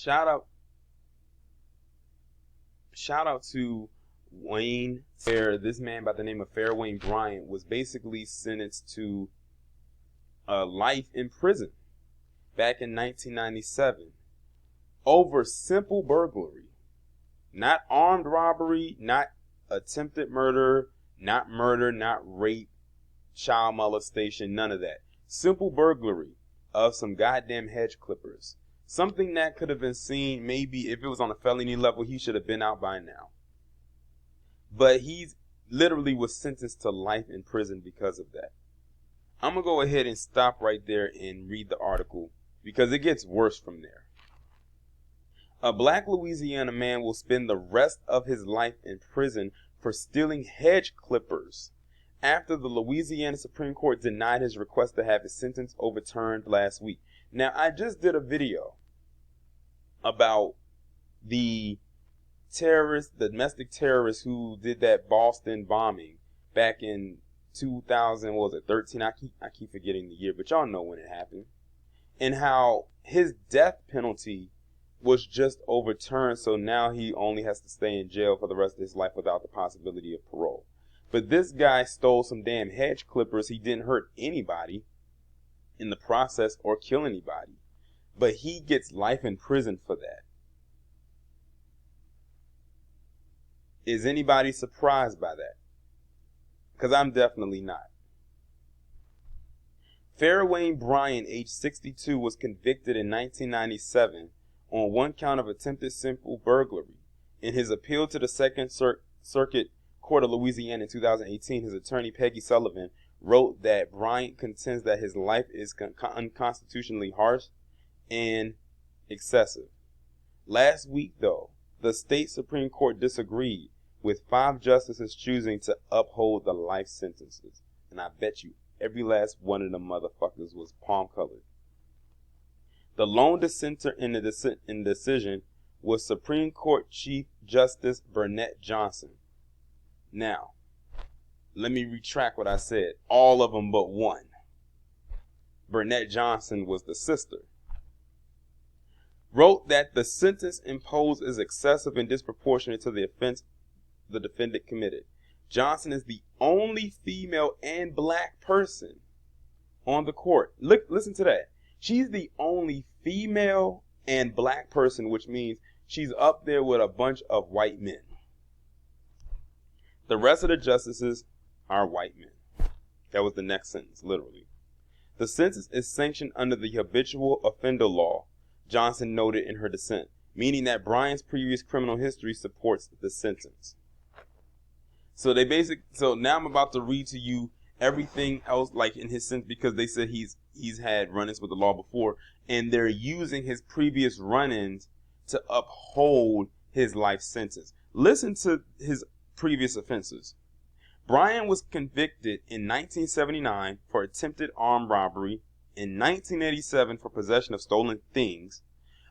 shout out to Wayne, where this man by the name of Wayne Bryant was basically sentenced to life in prison back in 1997 over simple burglary, not armed robbery, not attempted murder, not rape, child molestation, none of that. Simple burglary of some goddamn hedge clippers. Something that could have been seen, maybe if it was on a felony level, he should have been out by now. But he's literally was sentenced to life in prison because of that. I'm going to go ahead and stop right there and read the article because it gets worse from there. A black Louisiana man will spend the rest of his life in prison for stealing hedge clippers after the Louisiana Supreme Court denied his request to have his sentence overturned last week. Now, I just did a video about the domestic terrorists who did that Boston bombing back in 2013. I keep forgetting the year, but y'all know when it happened. And how his death penalty was just overturned, so now he only has to stay in jail for the rest of his life without the possibility of parole. But this guy stole some damn hedge clippers. He didn't hurt anybody in the process or kill anybody. But he gets life in prison for that. Is anybody surprised by that? Because I'm definitely not. Wayne Bryant, age 62, was convicted in 1997 on one count of attempted simple burglary. In his appeal to the Second Circuit Court of Louisiana in 2018, his attorney, Peggy Sullivan, wrote that Bryant contends that his life is unconstitutionally harsh and excessive. Last week, though, the state Supreme Court disagreed, with 5 justices choosing to uphold the life sentences. And I bet you every last one of them motherfuckers was palm-colored. The lone dissenter in the decision was Supreme Court Chief Justice Bryant Johnson. Now, let me retract what I said. All of them but one. Bryant Johnson was the sister. Wrote that the sentence imposed is excessive and disproportionate to the offense the defendant committed. Johnson is the only female and black person on the court. Listen to that. She's the only female and black person, which means she's up there with a bunch of white men. The rest of the justices are white men. That was the next sentence, literally. The sentence is sanctioned under the habitual offender law, Johnson noted in her dissent, meaning that Bryant's previous criminal history supports the sentence. So now I'm about to read to you everything else, like in his sentence, because they said he's had run-ins with the law before, and they're using his previous run-ins to uphold his life sentence. Listen to his previous offenses. Bryant was convicted in 1979 for attempted armed robbery, in 1987 for possession of stolen things,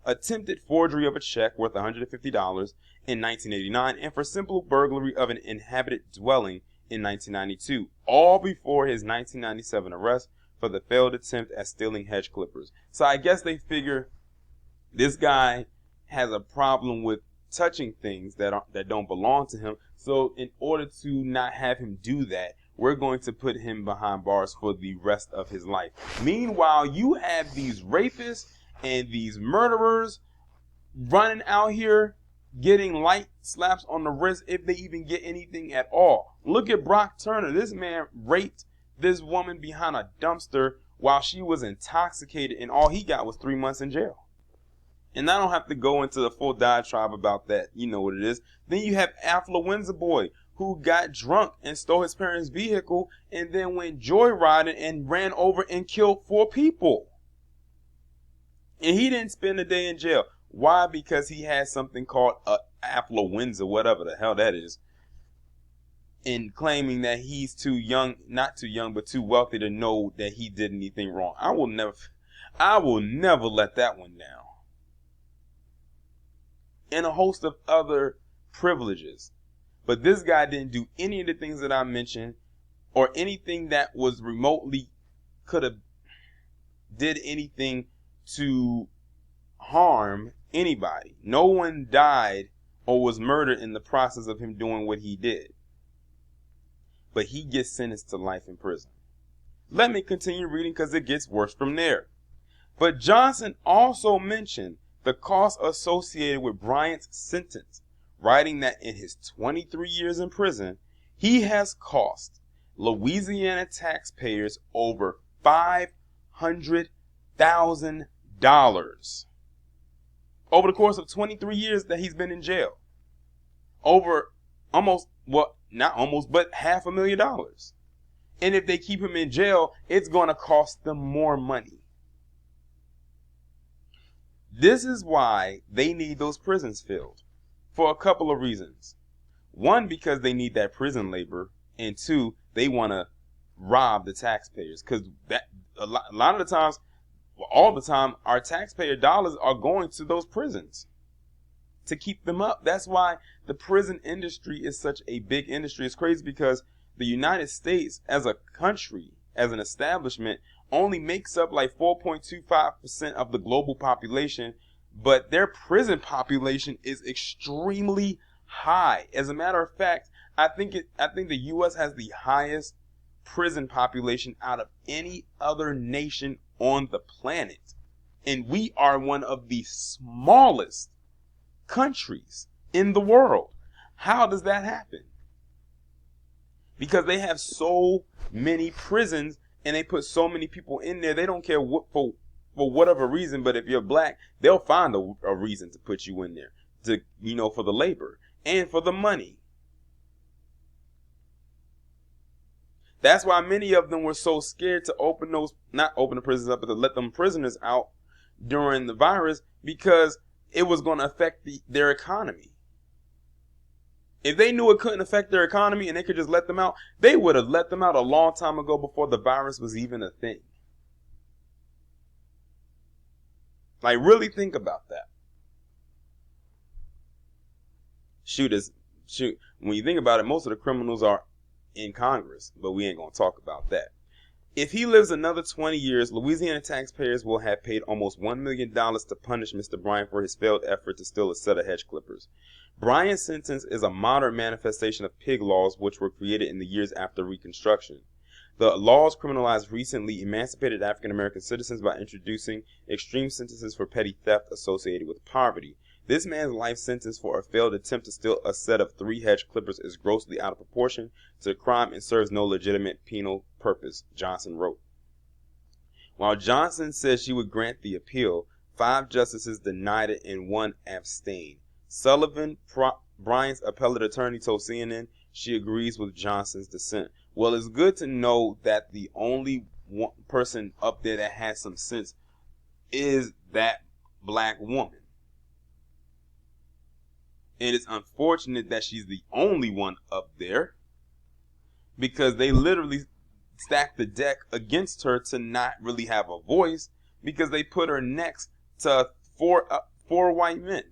attempted forgery of a check worth $150 in 1989, and for simple burglary of an inhabited dwelling in 1992, all before his 1997 arrest for the failed attempt at stealing hedge clippers. So I guess they figure this guy has a problem with touching things that don't belong to him. So in order to not have him do that, we're going to put him behind bars for the rest of his life. Meanwhile, you have these rapists and these murderers running out here getting light slaps on the wrist, if they even get anything at all. Look at Brock Turner. This man raped this woman behind a dumpster while she was intoxicated, and all he got was 3 months in jail. And I don't have to go into the full diatribe about that. You know what it is. Then you have Affluenza Boy, who got drunk and stole his parents' vehicle and then went joyriding and ran over and killed 4 people. And he didn't spend a day in jail. Why? Because he had something called affluenza, whatever the hell that is, and claiming that he's too young, not too young, but too wealthy to know that he did anything wrong. I will never let that one down. And a host of other privileges. But this guy didn't do any of the things that I mentioned, or anything that was remotely could have did anything to harm anybody. No one died or was murdered in the process of him doing what he did. But he gets sentenced to life in prison. Let me continue reading because it gets worse from there. But Johnson also mentioned the cost associated with Bryant's sentence, writing that in his 23 years in prison, he has cost Louisiana taxpayers over $500,000 over the course of 23 years that he's been in jail. Over almost, well, not almost, but $500,000. And if they keep him in jail, it's going to cost them more money. This is why they need those prisons filled, for a couple of reasons. One, because they need that prison labor, and two, they want to rob the taxpayers, because that a lot of the times, well, all the time, our taxpayer dollars are going to those prisons to keep them up. That's why the prison industry is such a big industry. It's crazy because the United States as a country, as an establishment, only makes up like 4.25% of the global population, but their prison population is extremely high. As a matter of fact, I think the US has the highest prison population out of any other nation on the planet. And we are one of the smallest countries in the world. How does that happen? Because they have so many prisons and they put so many people in there. They don't care what, for whatever reason, but if you're black, they'll find a reason to put you in there, to, you know, for the labor and for the money. That's why many of them were so scared to not open the prisons up, but to let them prisoners out during the virus, because it was going to affect their economy. If they knew it couldn't affect their economy and they could just let them out, they would have let them out a long time ago before the virus was even a thing. Like, really think about that. Shoot, when you think about it, most of the criminals are in Congress, but we ain't going to talk about that. If he lives another 20 years, Louisiana taxpayers will have paid almost $1 million to punish Mr. Bryant for his failed effort to steal a set of hedge clippers. Bryant's sentence is a modern manifestation of pig laws, which were created in the years after Reconstruction. The laws criminalized recently emancipated African American citizens by introducing extreme sentences for petty theft associated with poverty. This man's life sentence for a failed attempt to steal a set of 3 hedge clippers is grossly out of proportion to the crime and serves no legitimate penal purpose, Johnson wrote. While Johnson said she would grant the appeal, 5 justices denied it and 1 abstained. Sullivan, Bryant's appellate attorney, told CNN she agrees with Johnson's dissent. Well, it's good to know that the only one person up there that has some sense is that black woman. And it's unfortunate that she's the only one up there, because they literally stacked the deck against her to not really have a voice, because they put her next to four white men.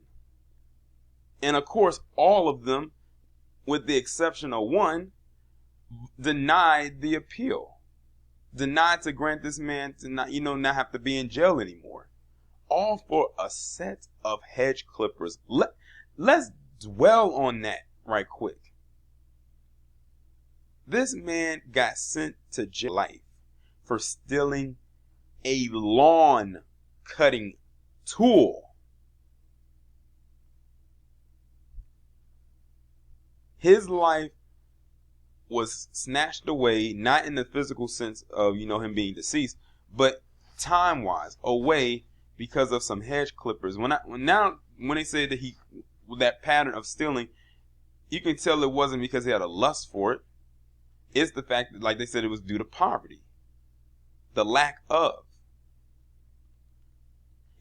And of course, all of them, with the exception of 1, denied the appeal. Denied to grant this man to not have to be in jail anymore. All for a set of hedge clippers. Let's dwell on that right quick. This man got sent to jail life for stealing a lawn cutting tool. His life was snatched away, not in the physical sense of, him being deceased, but time-wise, away because of some hedge clippers. When they say that that pattern of stealing, you can tell it wasn't because he had a lust for it. It's the fact that, like they said, it was due to poverty. The lack of.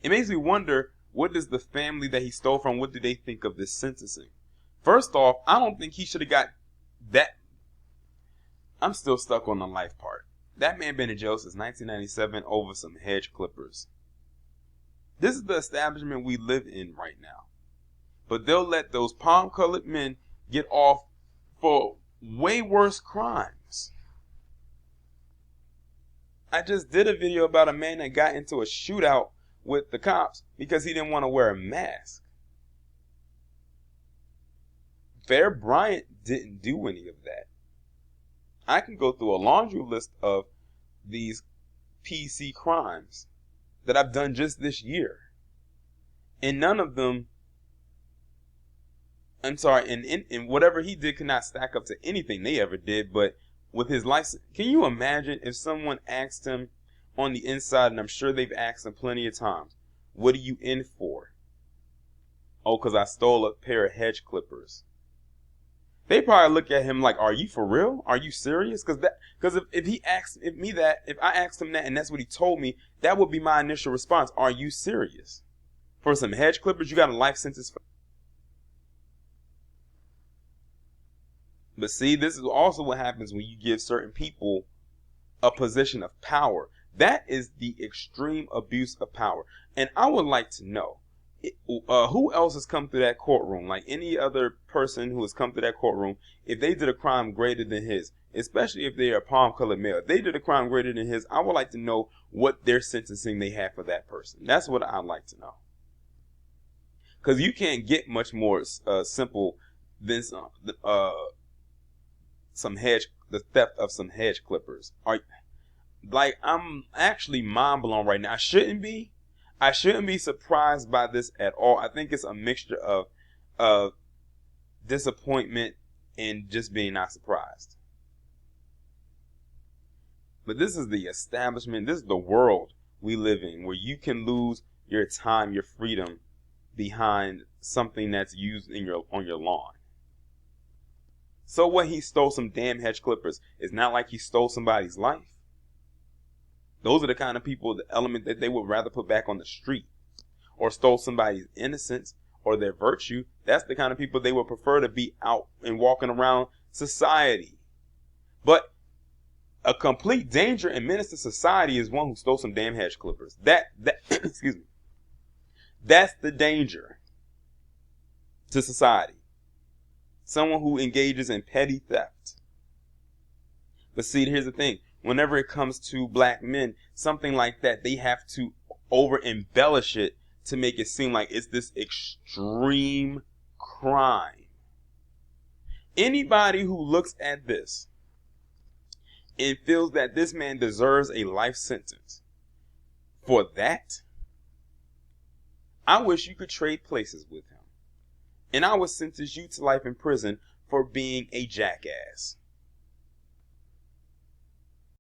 It makes me wonder, what does the family that he stole from, what do they think of this sentencing? First off, I don't think he should have got that. I'm still stuck on the life part. That man been in jail since 1997 over some hedge clippers. This is the establishment we live in right now. But they'll let those palm-colored men get off for way worse crimes. I just did a video about a man that got into a shootout with the cops because he didn't want to wear a mask. Bryant didn't do any of that. I can go through a laundry list of these PC crimes that I've done just this year. And none of them, and whatever he did could not stack up to anything they ever did. But with his license, can you imagine if someone asked him on the inside, and I'm sure they've asked him plenty of times, what are you in for? Oh, because I stole a pair of Hedge clippers. They probably look at him like, are you for real? Are you serious? Because if I asked him that and that's what he told me, that would be my initial response. Are you serious? For some Hedge clippers, you got a life sentence. But see, this is also what happens when you give certain people a position of power. That is the extreme abuse of power. And I would like to know, who else has come through that courtroom, like any other person who has come through that courtroom, if they did a crime greater than his, especially if they are a palm-colored male, if they did a crime greater than his, I would like to know what their sentencing they have for that person. That's what I'd like to know. Because you can't get much more simple than the theft of some Hedge clippers. I'm actually mind blown right now. I shouldn't be surprised by this at all. I think it's a mixture of disappointment and just being not surprised. But this is the establishment. This is the world we live in, where you can lose your time, your freedom behind something that's used on your lawn. So what, he stole some damn Hedge clippers. It's not like he stole somebody's life. Those are the kind of people, the element that they would rather put back on the street, or stole somebody's innocence or their virtue. That's the kind of people they would prefer to be out and walking around society. But a complete danger and menace to society is one who stole some damn Hedge clippers. That excuse me. That's the danger to society. Someone who engages in petty theft. But see, here's the thing. Whenever it comes to black men, something like that, they have to over embellish it to make it seem like it's this extreme crime. Anybody who looks at this and feels that this man deserves a life sentence for that, I wish you could trade places with him. And I would sentence you to life in prison for being a jackass.